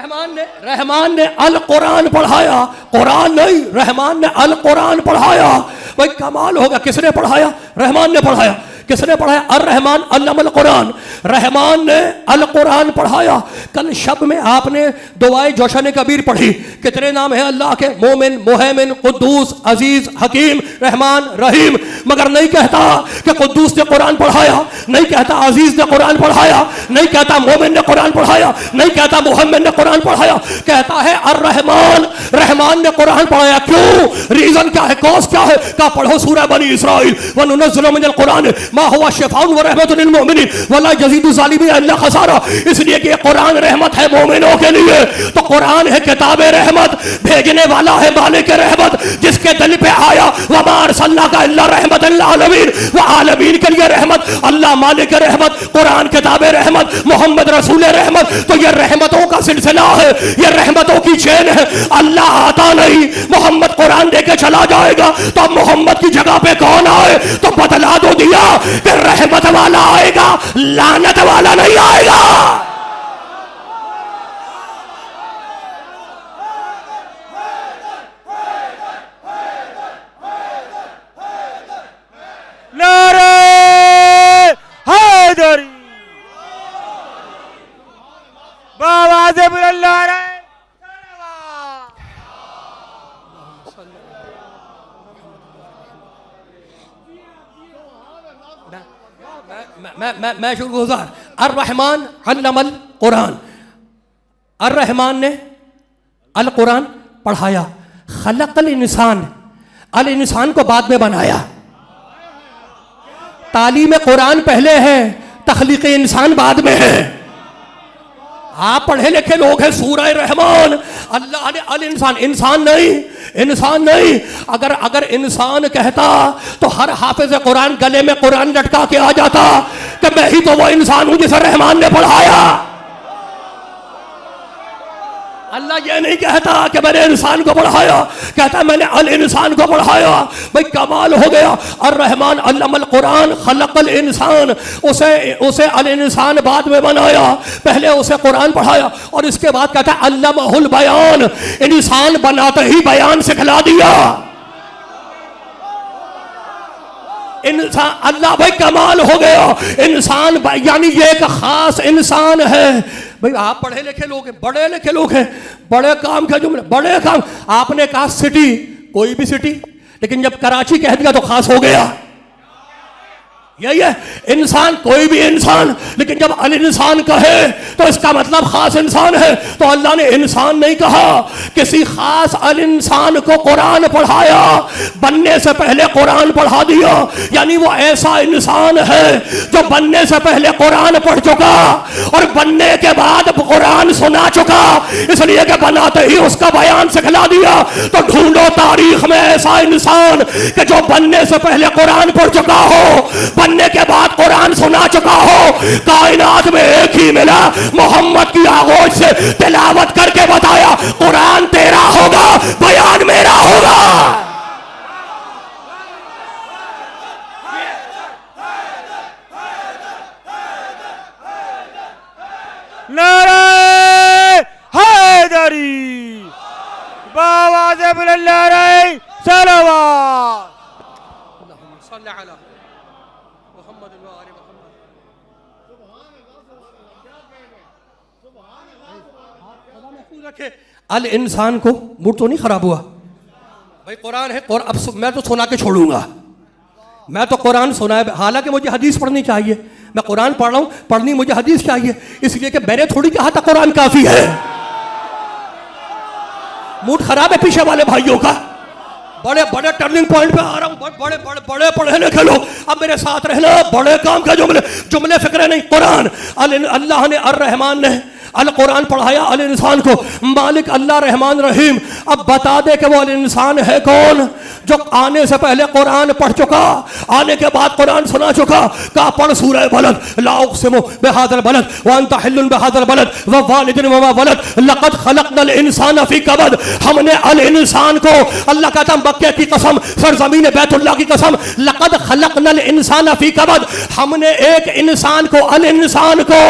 रहमान ने अल कुरान पढ़ाया, कुरान नहीं, रहमान ने अल कुरान पढ़ाया। भाई कमाल होगा, किसने पढ़ाया? रहमान ने पढ़ाया। किसने पढ़ाया? अर रहमान अल्लमल कुरान, रहमान ने अल कुरान पढ़ाया। कल शब में आपने दुआए जोशन कबीर पढ़ी। कितने नाम है अल्लाह के? मोमिन, मुहैमिन, कुद्दूस, अजीज, हकीम, रहमान, रहीम। मगर नहीं कहता कि कुद्दूस ने कुरान पढ़ाया, नहीं कहता अजीज ने कुरान पढ़ाया, नहीं कहता मोमिन ने कुरान पढ़ाया, नहीं कहता मुहम्मद ने कुरान पढ़ाया, कहता है अर रहमान, रहमान ने कुरान पढ़ाया। क्यों? रीजन क्या है? कॉज क्या है? का पढ़ो सूरह बनी इसराइल, व नुनज़्ज़िलु मिनल कुरान मा हुवा शिफ़ाउन व रहमतुन लिल मुमिनीन वला यज़ीदु ज़ालिमीन इल्ला खसारा। इसलिए कि कुरान रहमत है मोमिनों के लिए, तो कुरान है किताब रहमत, भेजने वाला है मालिक रहमत, जिसके दिल पे आया व मा अरसलनाका इल्ला रहमतन लिल आलमीन, व आलमीन के लिए रहमत, अल्लाह मालिक रहमत, कुरान किताब रहमत, मोहम्मद रसूल रहमत। तो ये रहमतों का सिलसिला है, ये रहमतों की चेन है। अल्लाह आता नहीं, मोहम्मद कुरान देके चला जाएगा, तो अब मोहम्मद की जगह पे कौन आए? तो बतला दो दिया कि रहमत वाला आएगा, लानत वाला नहीं आएगा। नारे हैदरी, बाबा से बुलंद रहे। मैं शुक्रगुजार। अर रहमान अल्लमल कुरान, अर रहमान ने अल कुरान पढ़ाया। खलकल इंसान, अल इंसान को बाद में बनाया। तालीम कुरान पहले है, तख्लीक इंसान बाद में है। आप पढ़े लिखे लोग हैं, सूरह रहमान, अल्लाह ने अल इंसान, इंसान नहीं, इंसान नहीं। अगर इंसान कहता तो हर हाफिज कुरान गले में कुरान लटका के आ जाता कि मैं ही तो वो इंसान हूं जिसे रहमान ने पढ़ाया। अल्लाह ये नहीं कहता कि मैंने इंसान को पढ़ाया, कहता मैंने अल इंसान को पढ़ाया। भाई कमाल हो गया। अर रहमान अल्लमल कुरान खलकल इंसान, उसे अल इंसान बाद में बनाया, पहले उसे कुरान पढ़ाया और इसके बाद कहता अल्लमहुल बयान, इंसान बनाते ही बयान सिखला दिया। इंसान, अल्लाह भाई कमाल हो गया। इंसान यानी ये एक खास इंसान है। भाई आप पढ़े लिखे लोग हैं, बड़े लिखे लोग हैं, बड़े काम के जुमले, बड़े काम। आपने कहा सिटी, कोई भी सिटी, लेकिन जब कराची कह दिया तो खास हो गया। यही है इंसान, कोई भी इंसान, लेकिन जब अल इंसान कहे तो इसका मतलब खास इंसान है। तो अल्लाह ने इंसान नहीं कहा, किसी खास अल इंसान को कुरान पढ़ाया, बनने से पहले कुरान पढ़ा दिया। यानी वो ऐसा इंसान है जो बनने से पहले कुरान पढ़ चुका और बनने के बाद कुरान सुना चुका, इसलिए कि बनाते ही उसका बयान सिखला दिया। तो ढूंढो तारीख में ऐसा इंसान कि जो बनने से पहले कुरान पढ़ चुका हो, बनने के बाद कुरान सुना चुका हो। कायनात में एक ही मिला, मोहम्मद की आगोश से तिलावत करके बताया कुरान तेरा होगा, बयान मेरा होगा। नारे हैदरी, बाबा से बुलंद रहे। सलावत। अल इंसान को मूड तो नहीं खराब हुआ? भाई कुरान है, अब मैं तो सुना के छोड़ूंगा, मैं तो कुरान सुनाए, हालांकि मुझे हदीस पढ़नी चाहिए, मैं कुरान पढ़ रहा हूं, पढ़नी मुझे हदीस चाहिए, इसलिए कि मैंने थोड़ी कहा था कुरान काफी है। मूड खराब है पीछे वाले भाइयों का। बड़े बड़े टर्निंग पॉइंट पे आ रहा हूं, बड़े बड़े बड़े पढ़े लिखे लोग अब मेरे साथ रहना। बड़े काम का जुमले फिक्र नहीं। कुरान अल्लाह ने अर रहमान ने अल कुरान पढ़ाया अल इंसान को। मालिक अल्लाह रहमान रहीम। अब बता दे कि वो अल इंसान है कौन? जो आने से पहले कुरान पढ़ चुका, आने के बाद कुरान सुना चुका। का पढ़ सूरह बलद, ला उक़सिमु बिहाज़ल बलद व अंत हिल्लुन बिहाज़ल बलद व वालिदिन वमा वलद लक़द खलक़नल इंसान फ़ी कबद। हमने अल इंसान को, अल्लाह कहता मक्के की कसम, सरजमीन बैतुल्लाह की कसम, लक़द खलक़नल इंसान फ़ी कबद। हमने एक इंसान को, अल इंसान को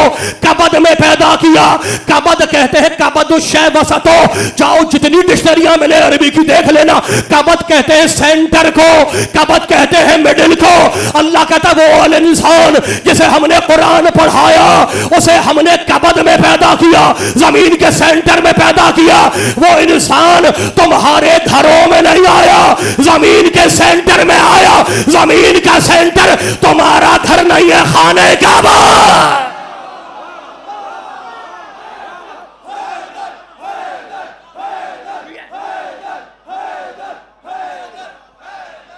कबद में पैदा किया। बोला। कबद कहते हैं कबद शय वसतो, जाओ जितनी डिक्शनरियां मिले अरबी की देख लेना। कबद कहते हैं सेंटर को, कबद कहते हैं मिडिल को। अल्लाह कहता वो अल इंसान जिसे हमने कुरान पढ़ाया उसे हमने कबद में पैदा किया, जमीन के सेंटर में पैदा किया। वो इंसान तुम्हारे घरों में नहीं आया, जमीन के सेंटर में आया। जमीन का सेंटर तुम्हारा घर नहीं है, खाने काबा।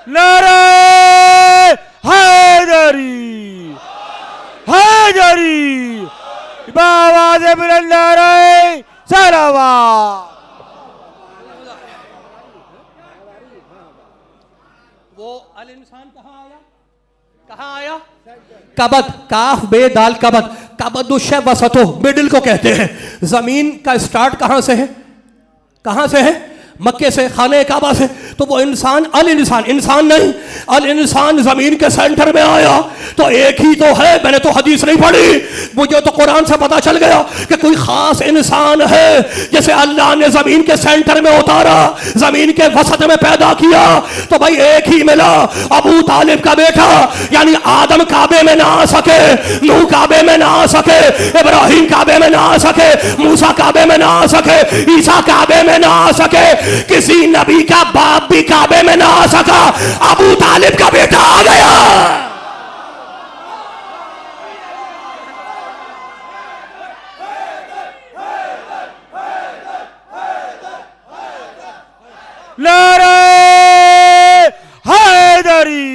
नारे हैदरी, हैदरी, बावाज़े बुलंद नारे सलावत। वो अल इंसान कहाँ आया, कहाँ आया? कबद, काफ बे दाल कबद, कबद शय वसतो, मिडिल को कहते हैं। जमीन का स्टार्ट कहाँ से है, कहाँ से है? मक्के से, खाने काबा से। तो वो इंसान अल इंसान, इंसान नहीं, अल इंसान जमीन के सेंटर में आया। तो एक ही तो है, मैंने तो हदीस नहीं पढ़ी, मुझे तो कुरान से पता चल गया कि कोई खास इंसान है जैसे अल्लाह ने जमीन के सेंटर में उतारा, जमीन के वसत में पैदा किया। तो भाई एक ही मिला, अबू तालिब का बेटा, यानी आदम काबे में ना आ सके, नूह काबे में ना आ सके, इब्राहिम काबे में ना आ सके, मूसा काबे में ना आ सके, ईसा काबे में ना आ सके, किसी नबी का बाप भी काबे में ना आ सका, अबू तालिब का बेटा आ गया। नारे हैदरी,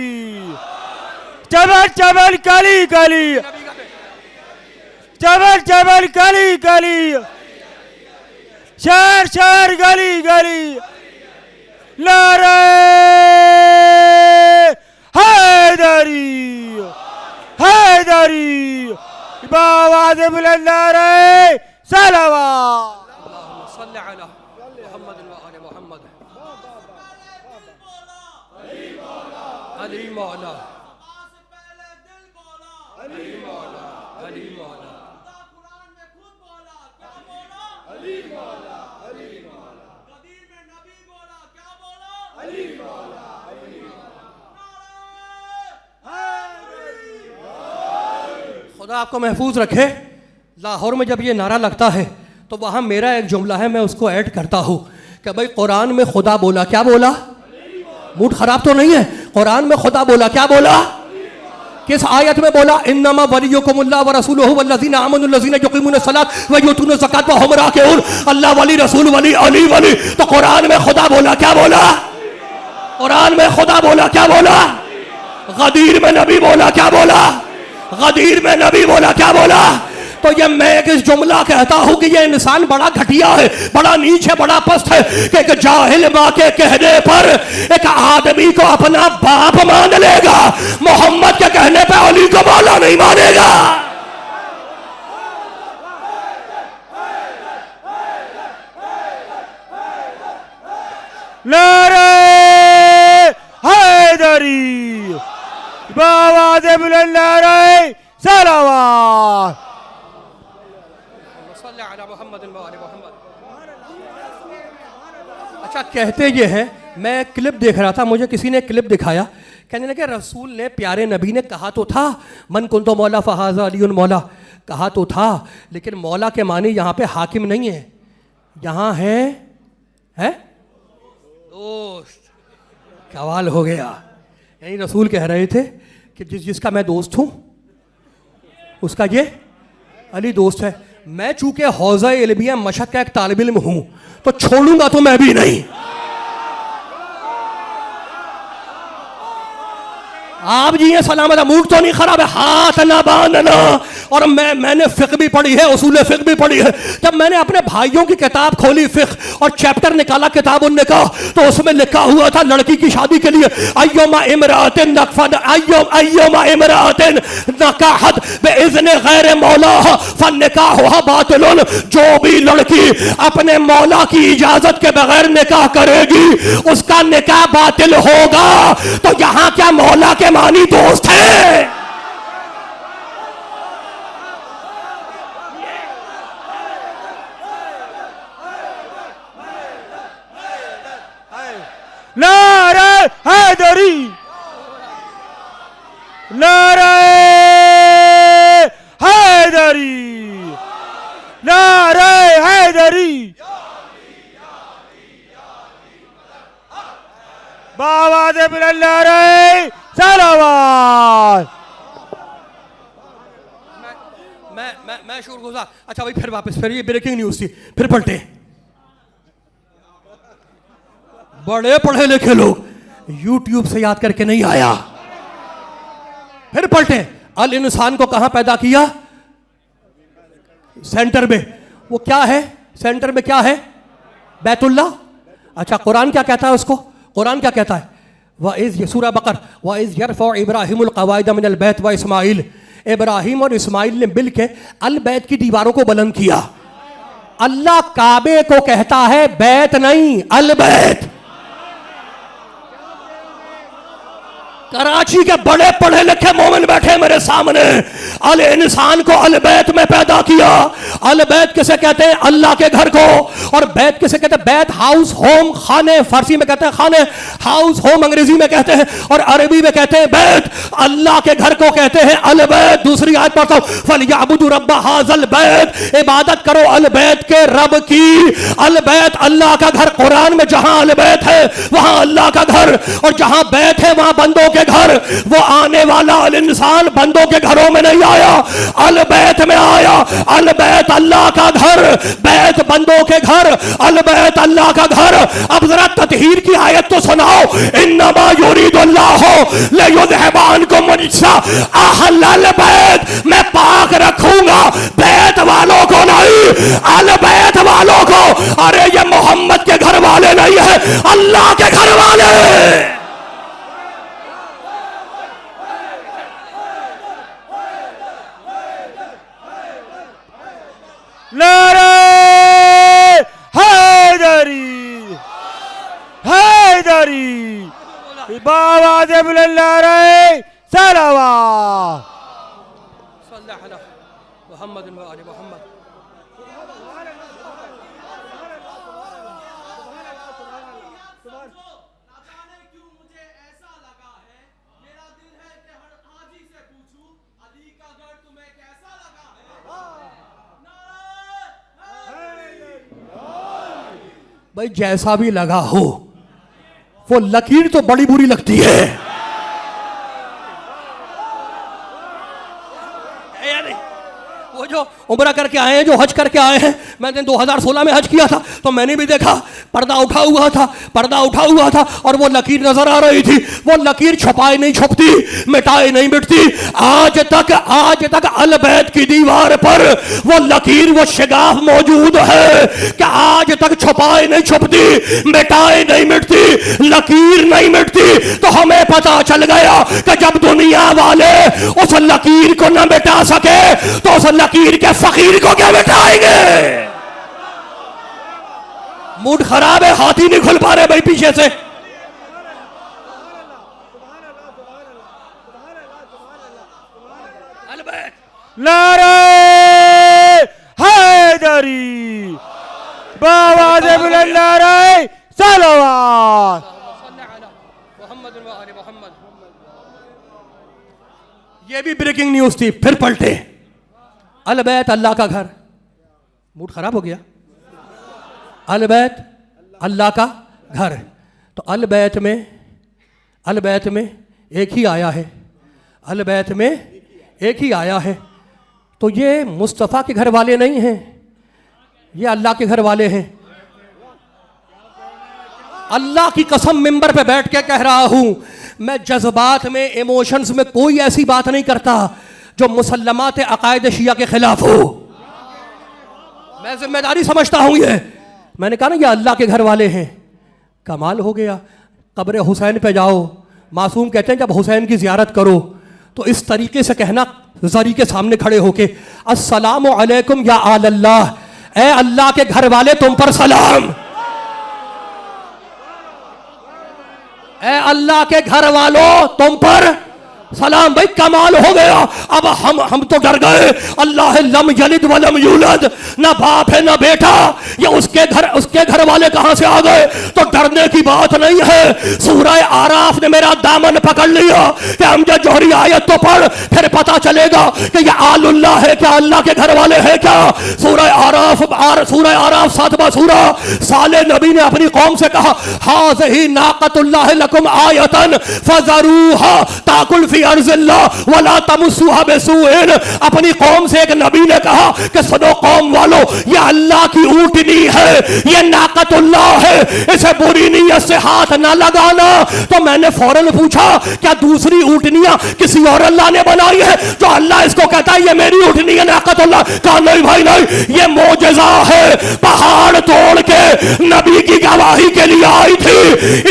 चबल चबल कली कली, चबल चबल कली कली, शहर शहर गली गली। नारे हैदरी, हैदरी, बावाज़े बुलंद नारे सलावत। अली मौला, खुदा आपको महफूज रखे। लाहौर में जब ये नारा लगता है तो वहाँ मेरा एक जुमला है, मैं उसको ऐड करता हूँ कि भाई कुरान में खुदा बोला, क्या बोला? मूड खराब तो नहीं है? कुरान में खुदा बोला, क्या बोला? किस आयत में बोला? इन्नमा वलियुकुमुल्लाह व रसूलुहु वल्लज़ीना आमनु लज़ीना युक़ीमूनस्सलात व युतूना ज़कात व हुम राकिऊन। अल्लाह वली, रसूल वली, अली वली। तो कुरान में खुदा बोला, क्या बोला? कुरान में खुदा बोला, क्या बोला? गदीर में नबी बोला, क्या बोला? गदीर में नबी बोला, क्या बोला? तो ये मैं एक जुमला कहता हूं कि ये इंसान बड़ा घटिया है, बड़ा नीच है, बड़ा पस्त है कि एक जाहिल माँ के कहने पर एक आदमी को अपना बाप मान लेगा, मोहम्मद के कहने पर अली को मौला नहीं मानेगा। नारे हैदरी, बावाज़े बुलंद नारे सलावत। अच्छा, कहते ये हैं, मैं क्लिप देख रहा था, मुझे किसी ने क्लिप दिखाया, कहने लगे रसूल ने, प्यारे नबी ने कहा तो था मन कुंतो मौला फहाज़ा अलीउन मौला, कहा तो था, लेकिन मौला के मानी यहाँ पे हाकिम नहीं है, यहाँ है दोस्त। सवाल हो गया, यानी रसूल कह रहे थे कि जिसका मैं दोस्त हूँ उसका ये अली दोस्त है। मैं चूंकि हौज़ा इल्मिया मशहद का एक तालिब इल्म हूँ तो छोड़ूंगा तो मैं भी नहीं। आप जी ये सलामत, मूड तो नहीं खराब है, हाथ ना बांधना। और मैंने फिक़्ह भी पढ़ी है, उसूल फिक़्ह भी पढ़ी है। जब मैंने अपने भाइयों की किताब खोली फिक़्ह और चैप्टर निकाला किताब उन निकाह, तो उसमें लिखा हुआ था लड़की की शादी के लिए अय्युमा इमरातिन नकफद अय्युमा इमरातिन नकाहत बिइज़्नि गैर मौलाहा फन्निकाहुहा बातिलुन। जो भी लड़की अपने मौला की इजाजत के बगैर निकाह करेगी उसका निकाह बातिल होगा। तो यहाँ क्या मौला के मानी दोस्त है? हैदरी बावाज़ बुलंद नारे सलावत। मैं शुक्रगुजार। अच्छा भाई फिर वापस, फिर ये ब्रेकिंग न्यूज थी, फिर पलटे। बड़े पढ़े लिखे लोग, यूट्यूब से याद करके नहीं आया, फिर पलटे। अल इंसान को कहां पैदा किया? सेंटर में। वो क्या है सेंटर में? क्या है? बैतुल्ला। अच्छा कुरान क्या कहता है उसको? कुरान क्या कहता है? वह सूरह बकर, वह इज़ यरफ़उ इब्राहीमुल क़वाइद मिनल बैत व इस्माइल। इब्राहिम और इस्माइल ने मिल के अल बैत की दीवारों को बुलंद किया। अल्लाह काबे को कहता है बैत नहीं, अल बैत। कराची के बड़े पढ़े लिखे मोमिन बैठे मेरे सामने। अल इंसान को अल बैत में पैदा किया। अल बैत किसे कहते हैं? अल्लाह के घर को। और बैत किसे कहते हैं? बैत हाउस, होम, खाने। फारसी में कहते हैं खाने, हाउस, होम अंग्रेजी में कहते हैं, और अरबी में कहते हैं बैत। अल्लाह के घर को कहते हैं अल बैत। दूसरी आयत पढ़ता हूं, फलयअबुदु रब्ब हाज़ल बैत। इबादत करो अल बैत के रब की। अल बैत अल्लाह का घर। कुरान में जहां अल बैत है वहां अल्लाह का घर, और जहां बैत है वहां बंदों के घर। वो आने वाला अल इंसान बंदों के घरों में नहीं आया, अल बैत में आया। अल बैत अल्लाह का घर, बैत बंदों के घर, अल बैत अल्लाह का घर। अब जरा ततहीर की आयत तो सुनाओ। इन्नमा युरीदुल्लाहु लियुज़हिबानकुम रिज्सा अहलल बैत। मैं पाक रखूंगा बैत वालों को नहीं, अल बैत वालों को। अरे ये मोहम्मद के घर वाले नहीं है, अल्लाह के घर वाले। नारे हैदरी हैदरी बावाज़ बुलंद नारे सलावत। सल्लल्लाहु अलैहि मुहम्मद व आले मुहम्मद। भाई जैसा भी लगा हो, वो लकीर तो बड़ी बुरी लगती है। वो जो उम्रा करके आए हैं, जो हज करके आए हैं, मैंने 2016 में हज किया था तो मैंने भी देखा पर्दा उठा हुआ था, पर्दा उठा हुआ था, और वो लकीर नजर आ रही थी। वो लकीर छुपाए नहीं छुपती, मिटाए नहीं मिटती। आज तक अल बैत की दीवार पर वो लकीर, वो शिगाफ मौजूद है कि आज तक छुपाए नहीं छुपती, मिटाए नहीं मिटती, लकीर नहीं मिटती। तो हमें पता चल गया कि जब दुनिया वाले उस लकीर को न मिटा सके तो उस लकीर के फकीर को क्या मिटाएंगे? मूड खराब है, हाथी नहीं खुल पा रहे भाई पीछे से। नारे हैदरी बावाज़ बुलंद नारे सलावत। ये भी ब्रेकिंग न्यूज थी, फिर पलटे। अल बैत अल्लाह का घर। मूड खराब हो गया। अल बैत अल्लाह का घर। तो अल बैत में एक ही आया है, अल बैत में एक ही आया है। तो ये मुस्तफ़ा के घर वाले नहीं हैं, ये अल्लाह के घर वाले हैं। अल्लाह की कसम मिंबर पे बैठ के कह रहा हूं, मैं जज्बात में, इमोशंस में कोई ऐसी बात नहीं करता जो मुसल्लमात अकायद शिया के खिलाफ हो। मैं जिम्मेदारी समझता हूं ये। मैंने कहा ना ये अल्लाह के घर वाले हैं। कमाल हो गया। कब्र हुसैन पे जाओ, मासूम कहते हैं जब हुसैन की जियारत करो तो इस तरीके से कहना ज़री के सामने खड़े होके, अस्सलामु अलैकुम या आलल्लाह, ए अल्लाह के घर वाले तुम पर सलाम। ए अल्लाह के घर वालों तुम पर सलाम भाई, कमाल हो गया। अब हम तो डर गए। अल्लाह लम यलिद वलम यूलद, ना बाप है ना बेटा, ये उसके घर वाले कहां से आ गए? तो डरने की बात नहीं है। सूरह आराफ ने मेरा दामन पकड़ लिया कि हमजा जोहरी आयत तो पढ़, फिर पता चलेगा कि ये आलुल्लाह है क्या, अल्लाह के घर वाले है क्या। सूरह आराफ 7वां सूरा। साले नबी ने अपनी कौम से कहा, हाज़िही नाक़तुल्लाह लकुम आयतन फज़रूहा ताकुल फी अर्ज़िल्लाह वला तमस्सूहा बिसूइन। अपनी कौम से एक नबी ने कहा कि सुनो कौम वालों, ये अल्लाह की ऊँटनी है, ये नाक़तुल्लाह है, इसे बुरी नीयत से हाथ ना लगाना। तो मैंने फौरन पूछा, क्या दूसरी ऊँटनियां किसी और अल्लाह ने बनाई है जो अल्लाह इसको कहता है ये मेरी ऊँटनी है नाक़तुल्लाह? कहा नहीं भाई नहीं, ये मोजज़ा है, पहाड़ तोड़ के नबी की गवाही के लिए आई थी,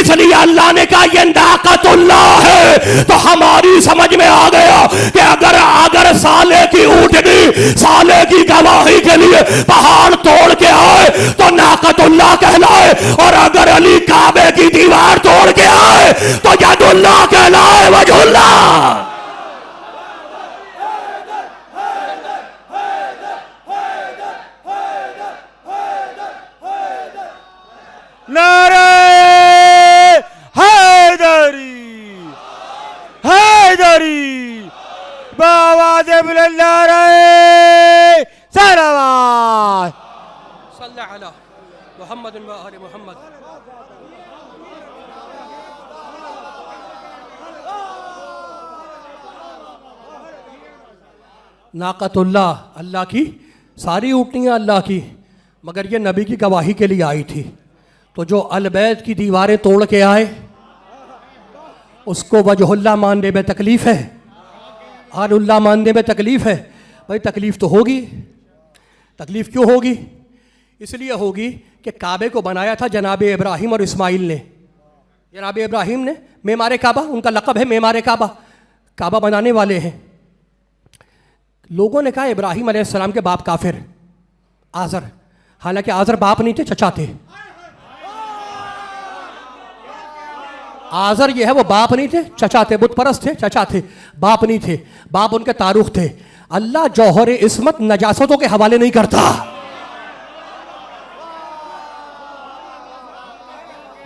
इसलिए अल्लाह ने कहा ये नाक़तुल्लाह है। तो हमारी समझ में आ गया कि अगर साले की ऊँटनी साले की गवाही के लिए पहाड़ तोड़ के आए तो नाक़तुल्लाह कहलाए, और अगर अली काबे की दीवार तोड़ के आए तो यदुल्लाह कहलाए। वजहुल्लाह। नारे हैदरी, हैदरी, बावाज़े बुलंद नारे सलावत। सल्लल्लाहु अलैहि मुहम्मद व आले मुहम्मद। नाक़तुल्लाह अल्लाह की, सारी ऊँटनियाँ अल्लाह की, मगर ये नबी की गवाही के लिए आई थी। तो जो अलबैत की दीवारें तोड़ के आए उसको वजहुल्लाह मानने में तकलीफ़ है, आलुल्लाह मानने में तकलीफ़ है। भाई तकलीफ़ तो होगी। तकलीफ़ क्यों होगी? इसलिए होगी कि काबे को बनाया था जनाब इब्राहिम और इस्माइल ने। जनाब इब्राहिम ने मेमारे काबा, उनका लक़ब है मेमारे काबा, काबा बनाने वाले हैं। लोगों ने कहा इब्राहिम अलैहिस्सलाम के बाप काफिर आज़र, हालांकि आज़र बाप नहीं थे, चचा थे। आज़र ये है वो बाप नहीं थे, चचा थे, बुत परस्त थे, चचा थे, बाप नहीं थे। बाप उनके तारुख थे। अल्लाह जौहर इस्मत नजासतों के हवाले नहीं करता।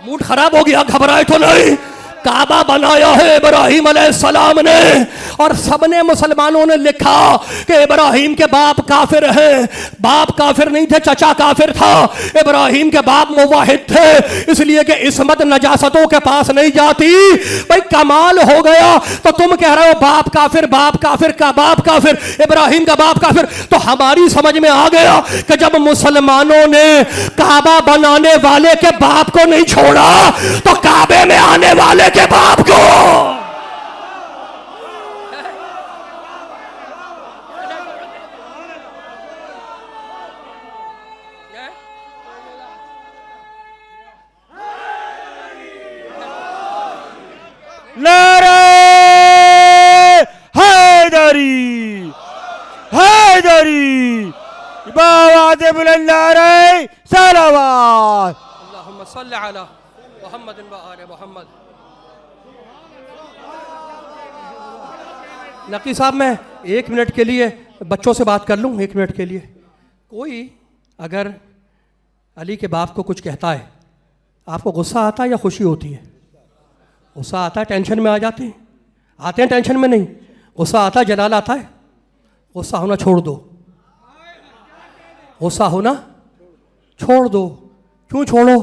मूड खराब हो गया, घबराए तो नहीं। काबा बनाया है इब्राहिम अलैहिस्सलाम ने, और सबने मुसलमानों ने लिखा कि इब्राहिम के बाप काफिर हैं। बाप काफिर नहीं थे, चचा काफिर था। इब्राहिम के बाप मुवाहिद थे, इसलिए कि इस्मत नजासतों के पास नहीं जाती। भाई कमाल हो गया। तो तुम कह रहे हो बाप काफिर, बाप काफिर का बाप काफिर, इब्राहिम का बाप काफिर। तो हमारी समझ में आ गया कि जब मुसलमानों ने काबा बनाने वाले के बाप को नहीं छोड़ा तो काबे में आने वाले के बाप को। नारे हैदरी, हैदरी, बावाज़े बुलंद नारे सलावत। अल्लाहुम्मा सल्लि अला मुहम्मद व आले मुहम्मद। नकी साहब, मैं 1 मिनट के लिए बच्चों से बात कर लूँ? 1 मिनट के लिए। कोई अगर अली के बाप को कुछ कहता है, आपको गुस्सा आता है या खुशी होती है? गुस्सा आता है, टेंशन में आ जाते हैं? आते हैं टेंशन में नहीं, गुस्सा आता है, जलाल आता है। गुस्सा होना छोड़ दो, गुस्सा होना छोड़ दो। क्यों छोड़ो?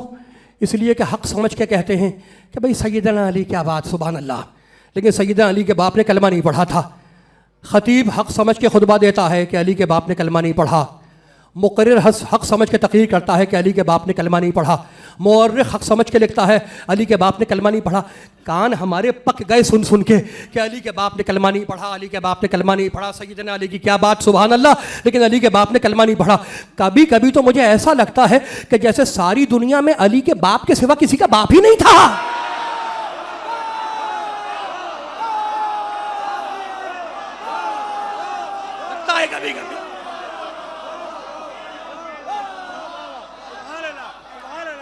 इसलिए कि हक समझ के कहते हैं कि भाई सैयदना अली, क्या बात, सुभान अल्लाह। लेकिन सैयदना अली के बाप ने कलमा नहीं पढ़ा था। ख़तीब हक समझ के खुतबा देता है कि अली के बाप ने कलमा नहीं पढ़ा। मुक़र्रिर हक समझ के तक़रीर करता है कि अली के बाप ने कलमा नहीं पढ़ा। मुअर्रिख़ हक समझ के लिखता है अली के बाप ने कलमा नहीं पढ़ा। कान हमारे पक गए सुन सुन के कि अली के बाप ने कलमा नहीं पढ़ा, अली के बाप ने कलमा नहीं पढ़ा। सैयदना अली की क्या बात, सुभान अल्लाह, लेकिन अली के बाप ने कलमा नहीं पढ़ा। कभी कभी तो मुझे ऐसा लगता है कि जैसे सारी दुनिया में अली के बाप के सिवा किसी का बाप ही नहीं था। लगता है कभी कभी।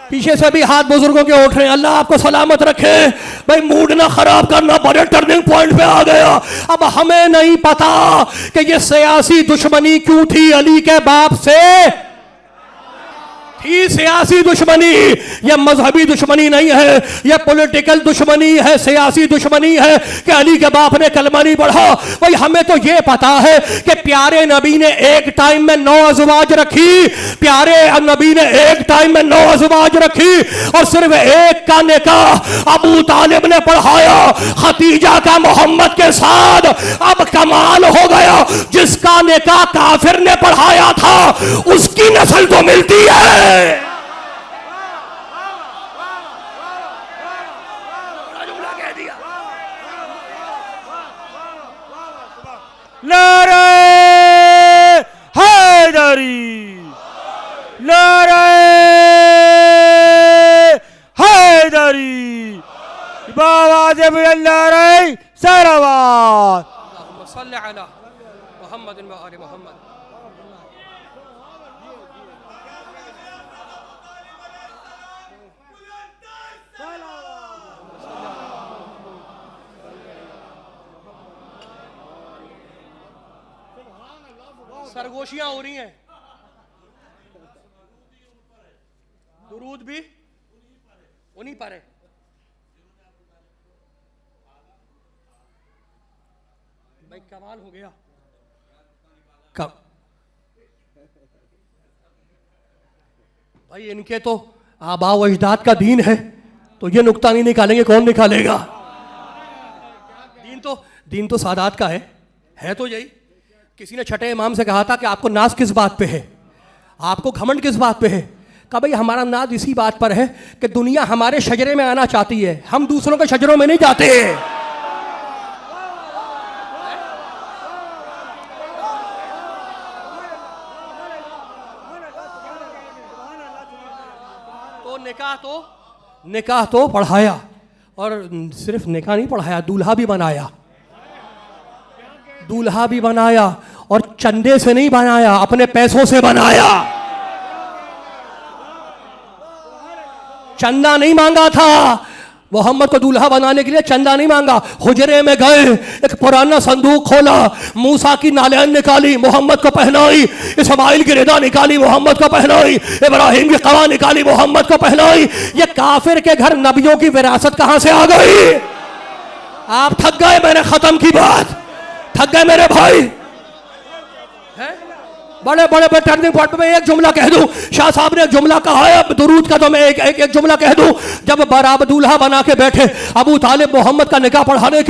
पीछे से भी हाथ बुजुर्गों के उठ रहे हैं। अल्लाह आपको सलामत रखे। भाई मूड ना खराब करना, बड़े टर्निंग पॉइंट पे आ गया। अब हमें नहीं पता कि ये सियासी दुश्मनी क्यों थी अली के बाप से। थी सियासी दुश्मनी, यह मजहबी दुश्मनी नहीं है, यह पॉलिटिकल दुश्मनी है, सियासी दुश्मनी है कि अली के बाप ने कलमा नहीं पढ़ा। भाई हमें तो यह पता है कि प्यारे नबी ने एक टाइम में 9 अज़वाज रखी, प्यारे नबी ने एक टाइम में 9 अज़वाज रखी और सिर्फ एक का निकाह अबू तालिब ने पढ़ाया, खतीजा का मोहम्मद के साथ। अब कमाल हो गया, जिसका निकाह काफिर ने पढ़ाया था उसकी नस्ल तो मिलती है। नारे हैदरी, नारे हैदरी, बावाज़े बुलंद नारे सलावत। सल्लल्लाहु अलैहि मोहम्मद व आले मोहम्मद। सरगोशियां हो रही हैं, दुरूद भी उन्हीं पर है। भाई कमाल हो गया। कब भाई इनके तो आबा व अजदाद का दीन है, तो ये नुक्ता नहीं निकालेंगे, कौन निकालेगा? दीन तो सादात का है तो यही। किसी ने छठे इमाम से कहा था कि आपको नाज किस बात पे है, आपको घमंड किस बात पे है? कहा भाई हमारा नाज इसी बात पर है कि दुनिया हमारे शजरे में आना चाहती है, हम दूसरों के शजरों में नहीं जाते। तो निकाह तो पढ़ाया, और सिर्फ निकाह नहीं पढ़ाया, दूल्हा भी बनाया। दूल्हा भी बनाया और चंदे से नहीं बनाया, अपने पैसों से बनाया। चंदा नहीं मांगा था मोहम्मद को दूल्हा बनाने के लिए, चंदा नहीं मांगा। हुजरे में गए, एक पुराना संदूक खोला, मूसा की नालियान निकाली, मोहम्मद को पहनाई। इस्माइल की रिदा निकाली, मोहम्मद को पहनाई। इब्राहिम की कवा निकाली, मोहम्मद को पहनाई। ये काफिर के घर नबियों की विरासत कहां से आ गई? आप थक गए, मैंने खत्म की बात, थक गए मेरे भाई। बड़े बड़े टर्निंग पॉइंट पे मैं एक जुमला कह दूं, शाह साहब ने एक जुमला कहा है दुरूद का, तो मैं एक जुमला कह दूं। जब बराबर दूल्हा बना के बैठे अबू तालिब मोहम्मद का निकाह पढ़ाने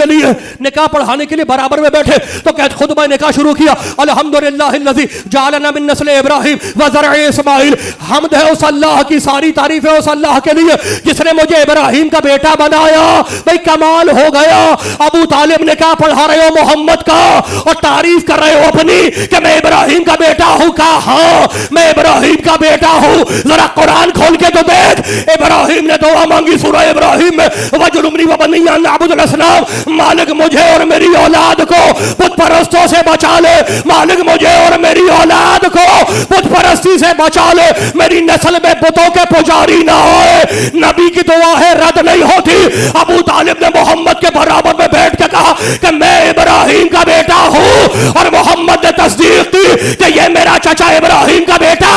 के लिए बराबर में बैठे, तो कहते खुतबा निकाह शुरू किया। अल्हम्दुलिल्लाहिल्लज़ी जअलना मिन नस्ल इब्राहिम व ज़रअ इस्माइल। हमद है उस अल्लाह की, सारी तारीफ है उस अल्लाह के लिए जिसने मुझे इब्राहिम का बेटा बनाया। भाई कमाल हो गया, अबू तालिब निकाह पढ़ा रहे हो मोहम्मद का और तारीफ कर रहे हो अपनी कि मैं इब्राहिम का बेटा हूं। का हाँ, मैं इब्राहिम का बेटा हूं। जरा कुरान खोल के तो देख, इब्राहिम ने दुआ मांगी सूरह इब्राहिम में, वजनुबनी व बनिया नअबुदुल असनाम। मालिक मुझे और मेरी औलाद को बुत परस्तों से बचा ले, मालिक मुझे और मेरी औलाद को बुत परस्ती से बचा ले, मेरी नस्ल में बुतों के पुजारी ना होए। नबी की दुआ है, रद्द नहीं होती। अबू तालिब ने मोहम्मद के बराबर में बैठ के कहा कि मैं इब्राहिम का बेटा हूं, और मोहम्मद ने तस्दीक की कि ये मेरा चाचा इब्राहिम का बेटा।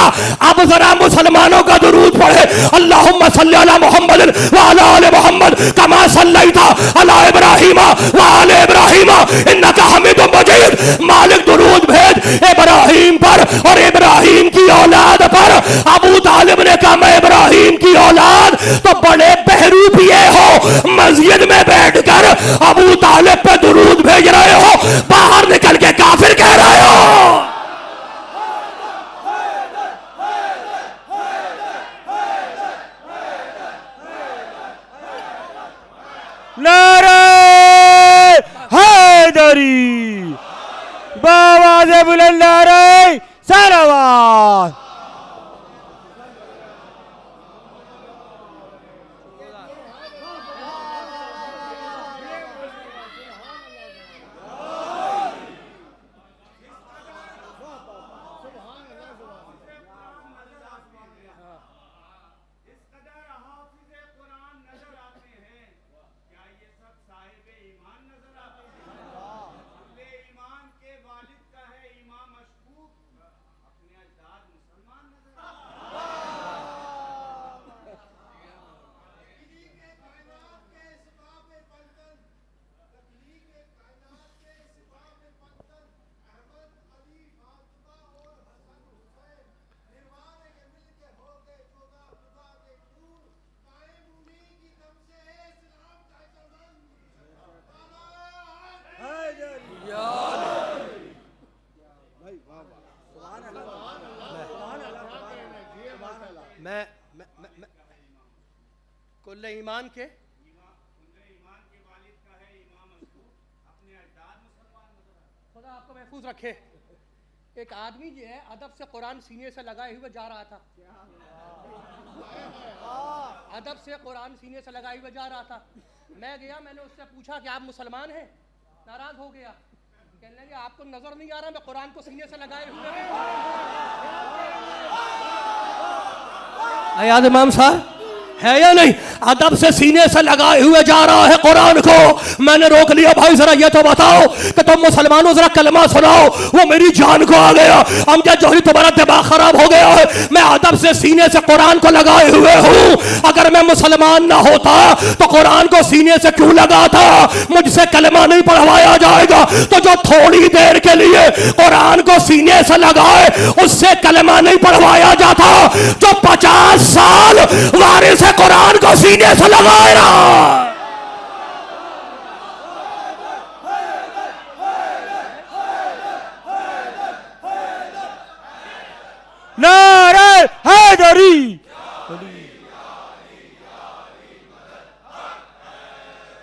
अब जरा मुसलमानों का दुरूद पढ़े, अल्लाहुम्मा सल्ली अला मुहम्मद व अला आले मुहम्मद कमा सल्लैता अला इब्राहिम व आले इब्राहिम इन्नका हमीदुम मजीद। मालिक दुरूद भेज इब्राहिम पर और इब्राहिम की औलाद पर। अबू तालिब ने कहा मैं इब्राहिम की औलाद, तो बड़े बहरूपिये हो, मस्जिद में बैठकर अबू तालिब पे दुरूद भेज रहे हो, बाहर निकल के काफिर कह रहे हो। नारे हैदरी, बावाज़े बुलंद नारे सलावत। मैं कुल्ले ईमान के खुदा आपको महफूज रखे। एक आदमी जो है अदब से कुरान सीने से लगाए हुए जा रहा था, अदब से कुरान सीने से लगाए हुए जा रहा था। मैं गया, मैंने उससे पूछा कि आप मुसलमान हैं? नाराज हो गया, कहने लगे आपको नजर नहीं आ रहा मैं कुरान को सीने से लगाए हुए हूं। आयाद इमाम साहब है या नहीं? अदब से सीने से लगाए हुए जा रहा है कुरान को। मैंने रोक लिया, भाई जरा ये तो बताओ कि तुम मुसलमानों जरा कलमा सुनाओ। वो मेरी जान को आ गया, अमजद जोहरी तुम्हारा दिमाग खराब हो गया है। मैं अदब से सीने से कुरान को लगाए हुए हूँ। अगर मैं मुसलमान ना होता तो कुरान को सीने से क्यों लगाता? मुझसे कलमा नहीं पढ़वाया जाएगा तो जो थोड़ी देर के लिए कुरान को सीने से लगाए उससे कलमा नहीं पढ़वाया जाता। जो 50 साल वारिस कुरान को सीने से लगाए रहा। नारे हैदरी,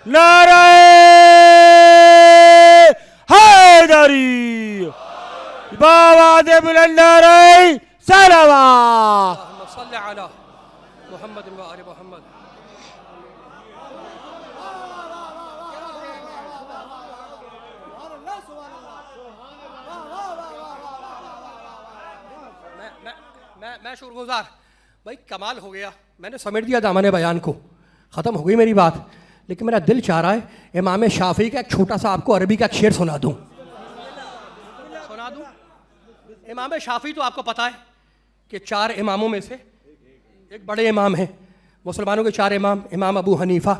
नारे हैदरी, बाबा दे बुलंद नारे सलावत। मोहम्मद व आले मोहम्मद। मैं शुक्रगुजार भाई, कमाल हो गया। मैंने समेट दिया दामन बयान को, ख़त्म हो गई मेरी बात। लेकिन मेरा दिल चाह रहा है इमाम शाफी का एक छोटा सा आपको अरबी का एक शेर सुना दूं। इमाम शाफी तो आपको पता है कि 4 इमामों में से एक बड़े इमाम हैं। मुसलमानों के 4 इमाम, इमाम अबू हनीफा,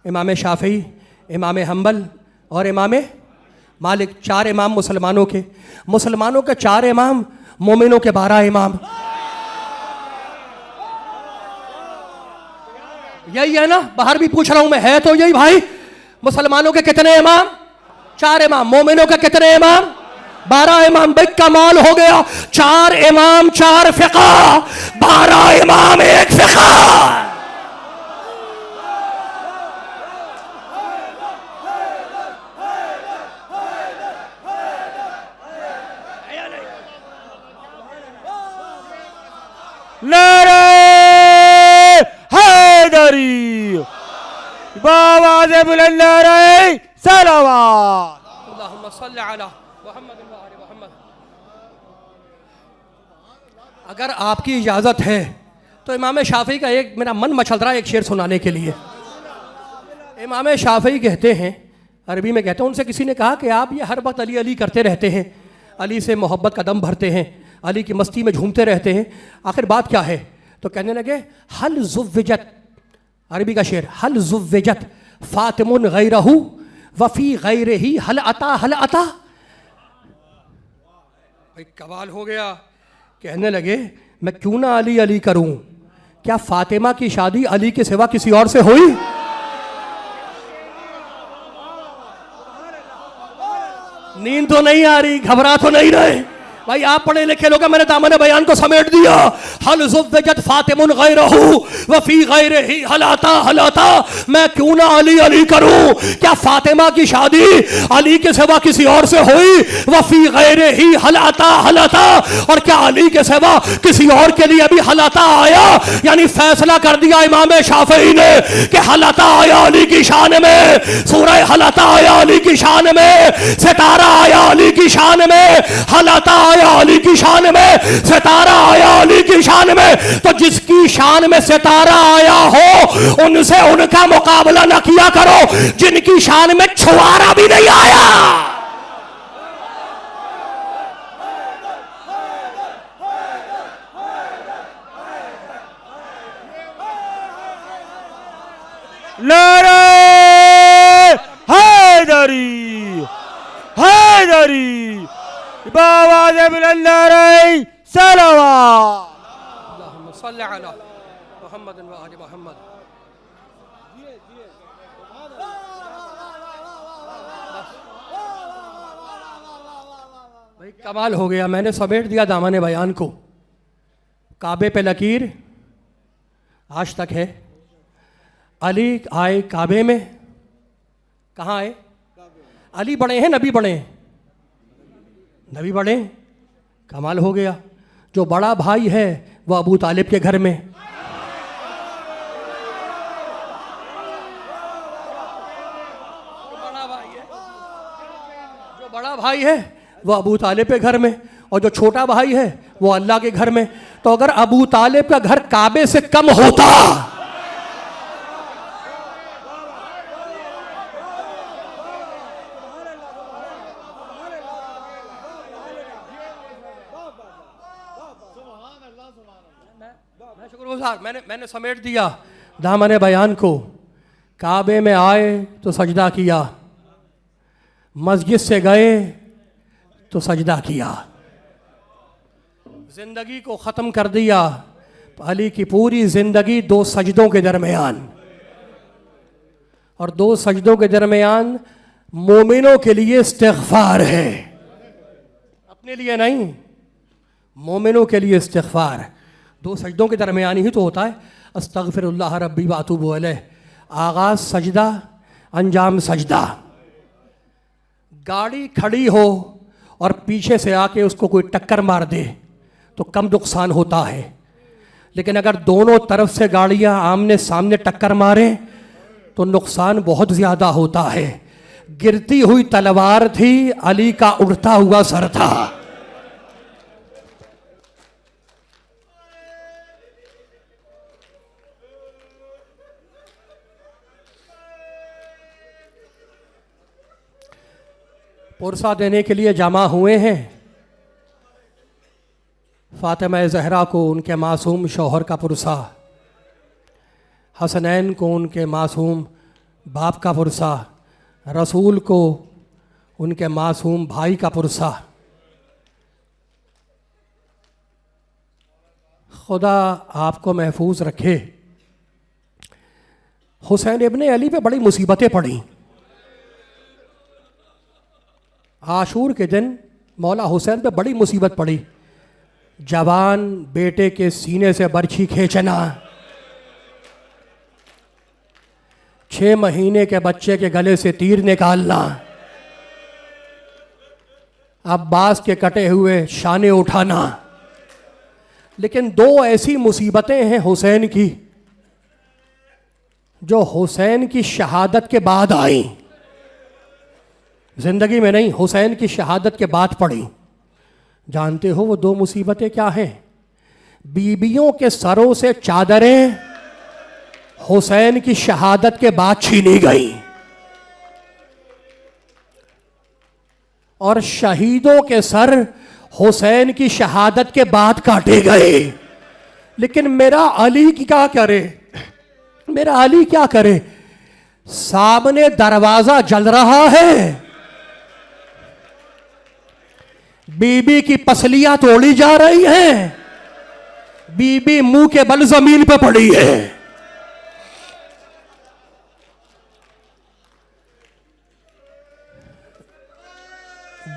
इमाम शाफी, इमाम हम्बल और इमाम मालिक। 4 इमाम मुसलमानों के 4 इमाम, मोमिनों के 12 इमाम। यही है ना? बाहर भी पूछ रहा हूं मैं, है तो यही भाई। मुसलमानों के कितने इमाम? 4 इमाम। मोमिनों के कितने इमाम? 12 इमाम। भाई कमाल हो गया। 4 इमाम 4 फिक़ा, 12 इमाम 1 फिक़ा। नारे हैदरी, बाबा दे बुलंद नारे सलावत। अल्लाहुम्मा सल्लि अला मुहम्मद व आले मुहम्मद। अगर आपकी इजाज़त है तो इमाम शाफी का एक, मेरा मन मचल रहा है एक शेर सुनाने के लिए। इमाम शाफी कहते हैं, अरबी में कहते हैं, उनसे किसी ने कहा कि आप ये हर वक्त अली अली करते रहते हैं, अली से मोहब्बत का दम भरते हैं, अली की मस्ती में झूमते रहते हैं, आखिर बात क्या है? तो कहने लगे हल ज़ुव्विजत, अरबी का शेर, हल ज़ुव्विजत फातिमुन गैरहू वफ़ी गैरिही हल अता हल अता। भाई कमाल हो गया। कहने लगे मैं क्यों ना अली अली करूं, क्या फातिमा की शादी अली के सिवा किसी और से हुई? नींद तो नहीं आ रही, घबरा तो नहीं रहे भाई? आप पढ़े लिखे लोग, मैंने दामन बयान को समेट दिया। हल ज़ुव्विजत फातिमुन गैरहू वफ़ी गैरिही हल अता हल अता। मैं क्यों ना अली अली करूं, क्या फातिमा की शादी अली के सिवा किसी और से हुई? वफ़ी गैरिही हल अता हल अता। और क्या अली के सिवा किसी और के लिए भी हल अता आया? यानी फैसला कर दिया इमाम शाफी ने कि हल अता आया अली की शान में, सूरह हल अता आया अली की शान में, सितारा आया अली की शान में, हल अता अली की शान में, सितारा आया अली की शान में। तो जिसकी शान में सितारा आया हो उनसे उनका मुकाबला न किया करो जिनकी शान में छुआरा भी नहीं आया। नारे हैदरी, हैदरी, बाबा दे बुलंद नारे सलावत। अल्लाहुम्मा सल्लि अला मुहम्मद व आले मुहम्मद। भाई कमाल हो गया। मैंने समेट दिया दामन बयान को। काबे पे लकीर, आज तक है। अली आए काबे में, कहाँ आए? अली बड़े हैं नबी बड़े हैं? नबी बड़े हैं। कमाल हो गया। जो बड़ा भाई है वो अबू तालिब के घर में, जो बड़ा भाई है वो अबू तालिब के घर में, और जो छोटा भाई है वो अल्लाह के घर में। तो अगर अबू तालिब का घर काबे से कम होता शुक्रगुजार, मैंने समेट दिया दामन बयान को। काबे में आए तो सजदा किया, मस्जिद से गए तो सजदा किया, जिंदगी को ख़त्म कर दिया। अली की पूरी ज़िंदगी दो सजदों के दरमियान, और दो सजदों के दरमियान मोमिनों के लिए इस्तिग़फ़ार है, अपने लिए नहीं, मोमिनों के लिए इस्तिग़फ़ार। दो सजदों के दरमियान ही तो होता है अस्तग़फ़िरुल्लाह रब्बी व अतूबु अलैह। आगाज़ सजदा, अंजाम सजदा। गाड़ी खड़ी हो और पीछे से आके उसको कोई टक्कर मार दे तो कम नुकसान होता है, लेकिन अगर दोनों तरफ से गाड़ियां आमने सामने टक्कर मारें तो नुकसान बहुत ज़्यादा होता है। गिरती हुई तलवार थी, अली का उड़ता हुआ सर था। पुरसा देने के लिए जमा हुए हैं। फातिमा ज़हरा को उनके मासूम शौहर का पुरसा, हसनैन को उनके मासूम बाप का पुरसा, रसूल को उनके मासूम भाई का पुरसा। खुदा आपको महफूज रखे। हुसैन इब्ने अली पे बड़ी मुसीबतें पड़ी। आशूर के दिन मौला हुसैन पे बड़ी मुसीबत पड़ी। जवान बेटे के सीने से बरछी खींचना, 6 महीने के बच्चे के गले से तीर निकालना, अब्बास के कटे हुए शाने उठाना। लेकिन दो ऐसी मुसीबतें हैं हुसैन की जो हुसैन की शहादत के बाद आई, जिंदगी में नहीं, हुसैन की शहादत के बाद पड़ी। जानते हो वो दो मुसीबतें क्या हैं? बीबियों के सरों से चादरें हुसैन की शहादत के बाद छीनी गई, और शहीदों के सर हुसैन की शहादत के बाद काटे गए। लेकिन मेरा अली क्या करे, मेरा अली क्या करे? सामने दरवाजा जल रहा है, बीबी की पसलियां तोड़ी जा रही हैं, बीबी मुंह के बल जमीन पर पड़ी है।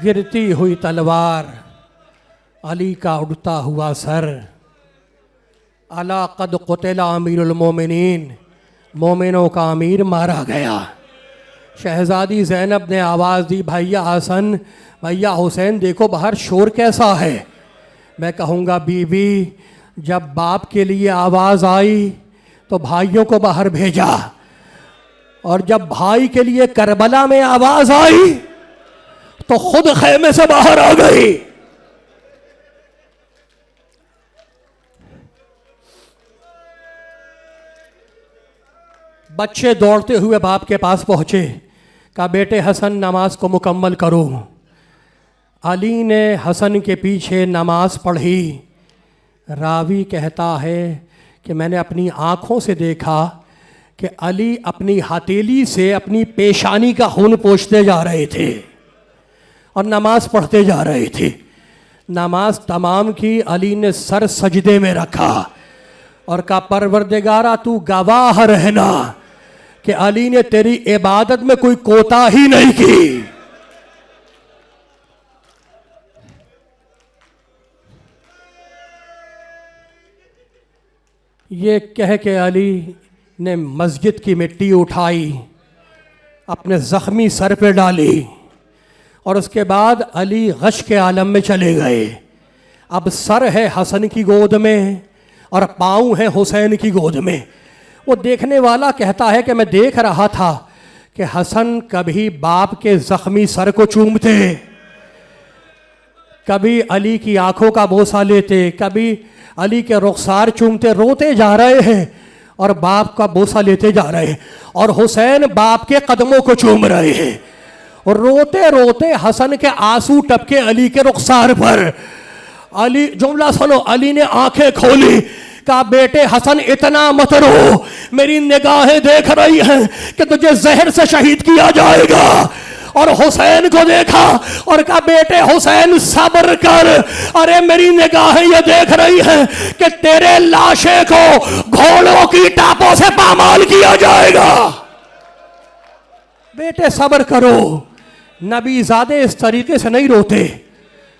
गिरती हुई तलवार, अली का उड़ता हुआ सर। अला कद कुतिला अमीरुल मोमिनीन, मोमिनों का अमीर मारा गया। शहजादी ज़ैनब ने आवाज़ दी, भैया हसन, भैया हुसैन, देखो बाहर शोर कैसा है। मैं कहूँगा बीवी, जब बाप के लिए आवाज़ आई तो भाइयों को बाहर भेजा, और जब भाई के लिए करबला में आवाज़ आई तो खुद खेमे से बाहर आ गई। बच्चे दौड़ते हुए बाप के पास पहुँचे, कहा बेटे हसन नमाज को मुकम्मल करो। अली ने हसन के पीछे नमाज पढ़ी। रावी कहता है कि मैंने अपनी आँखों से देखा कि अली अपनी हथेली से अपनी पेशानी का खून पोंछते जा रहे थे और नमाज पढ़ते जा रहे थे। नमाज तमाम की, अली ने सर सजदे में रखा और कहा परवरदिगारा तू गवाह रहना कि अली ने तेरी इबादत में कोई कोताही नहीं की। ये कह के अली ने मस्जिद की मिट्टी उठाई, अपने ज़ख्मी सर पे डाली और उसके बाद अली गश के आलम में चले गए। अब सर है हसन की गोद में और पाँव है हुसैन की गोद में। वो देखने वाला कहता है कि मैं देख रहा था कि हसन कभी बाप के ज़ख्मी सर को चूमते, कभी अली की आंखों का बोसा लेते, कभी अली के रुखसार चूमते, रोते जा रहे हैं और बाप का बोसा लेते जा रहे हैं, और हुसैन बाप के कदमों को चूम रहे हैं और रोते रोते हसन के आंसू टपके अली के रुखसार पर। अली, जुमला सुनो, अली ने आंखें खोली, कहा बेटे हसन इतना मत रो, मेरी निगाहें देख रही हैं कि तुझे जहर से शहीद किया जाएगा। और हुसैन को देखा और कहा बेटे हुसैन सब्र कर, अरे मेरी निगाहें ये देख रही हैं कि तेरे लाशे को घोड़ों की टापों से पामाल किया जाएगा। बेटे सब्र करो। नबी ज़ादे इस तरीके से नहीं रोते।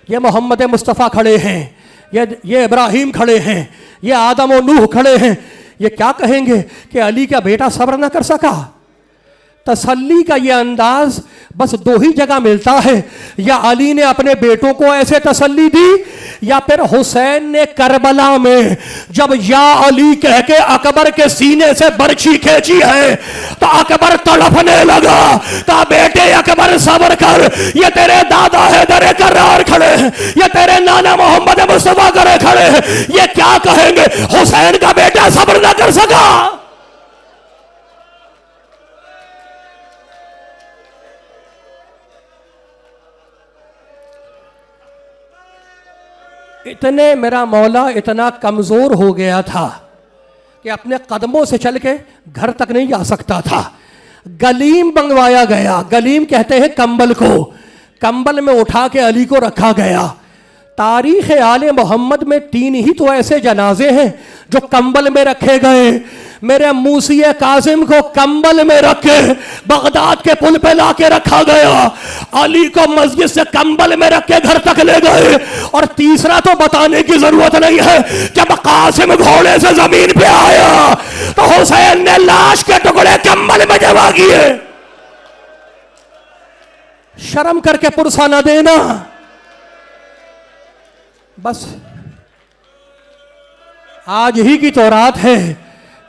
ये मोहम्मद मुस्तफ़ा खड़े हैं, ये इब्राहिम खड़े हैं, ये आदम और नूह खड़े हैं, ये क्या कहेंगे कि अली का बेटा सब्र ना कर सका। तसल्ली का ये अंदाज बस दो ही जगह मिलता है, या अली ने अपने बेटों को ऐसे तसल्ली दी, या फिर हुसैन ने करबला में जब या अली कह के अकबर के सीने से बर्छी खींची है तो अकबर तड़पने लगा। कहा बेटे अकबर सब्र कर, ये तेरे दादा है दरे करार खड़े हैं, ये तेरे नाना मोहम्मद मुस्तफा करे खड़े हैं, ये क्या कहेंगे हुसैन का बेटा सब्र ना कर सका। इतने मेरा मौला इतना कमज़ोर हो गया था कि अपने कदमों से चल के घर तक नहीं जा सकता था। गलीम मंगवाया गया, गलीम कहते हैं कंबल को, कंबल में उठा के अली को रखा गया। तारीख़ आले मोहम्मद में 3 ही तो ऐसे जनाजे हैं जो कंबल में रखे गए। मेरे मूसिए कासिम को कंबल में रखे बगदाद के पुल पे लाके रखा गया, अली को मस्जिद से कंबल में रख के घर तक ले गए। और तीसरा तो बताने की जरूरत नहीं है, जब कासिम घोड़े से जमीन पे आया तो हुसैन ने लाश के टुकड़े कंबल में जमा किए। शर्म करके पुरसा न देना। बस आज ही की तो रात है,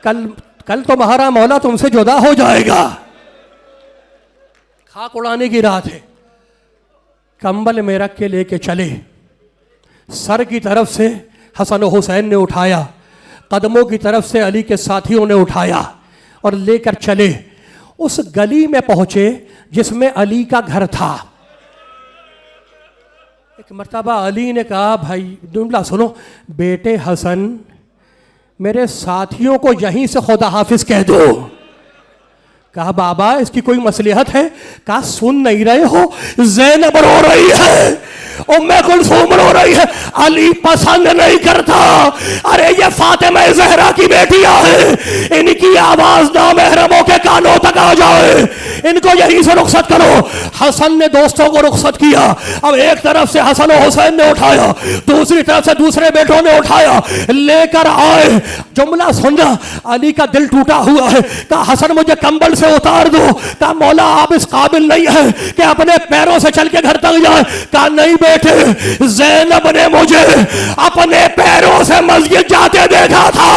कल तुम्हारा मौला तुमसे जुदा हो जाएगा। खाक उड़ाने की रात है। कंबल में रख के लेके चले, सर की तरफ से हसन हुसैन ने उठाया, कदमों की तरफ से अली के साथियों ने उठाया और लेकर चले। उस गली में पहुंचे जिसमें अली का घर था। एक मर्तबा अली ने कहा भाई जुमला सुनो, बेटे हसन मेरे साथियों को यहीं से खुदा हाफिज कह दो। कहा बाबा इसकी कोई मसलिहत है? कहा सुन नहीं रहे हो, ज़ैनब रो रही है, उम्मे कुलसूम रो रही है, अली पसंद नहीं करता। अरे ये फातिमा ज़हरा की बेटियां हैं, इनकी आवाज नामहरमों के कानों तक आ जाए, इनको यहीं से रुखसत करो। हसन ने दोस्तों को रुखसत किया। अब एक तरफ से हसन और हुसैन ने उठाया, दूसरी तरफ से दूसरे बेटों ने उठाया, लेकर आए। जुमला सुनना, अली का दिल टूटा हुआ है। कहा हसन मुझे कंबल से उतार दो। कहा मौला आप इस काबिल नहीं है कि अपने पैरों से चल के घर तक जाए। कहा नहीं बेटे, ज़ैनब ने मुझे अपने पैरों से मस्जिद जाते देखा था,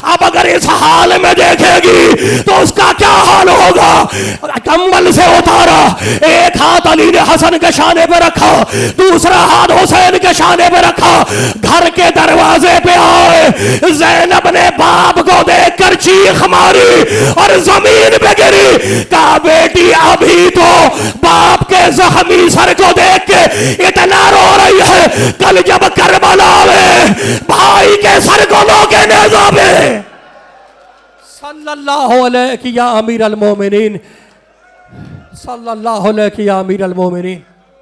अब अगर इस हाल में देखेगी तो उसका क्या हाल होगा। कंबल से उतारा, एक हाथ अली ने हसन के शाने पे रखा, दूसरा हाथ हुसैन के शाने पे रखा। घर के दरवाजे पे आए, ज़ैनब ने बाप को देखकर चीख मारी और जमीन पे गिरी। कहा बेटी अभी तो बाप के जख्मी सर को देख के इतना रो रही है, कल जब करबला में भाई के सर को लोगे नेज़ा में। सल्लल्लाहु अलैहि या अमीर अल मोमिनीन, सल्लल्लाहु अलैहि या अमीर अल मोमिनीन।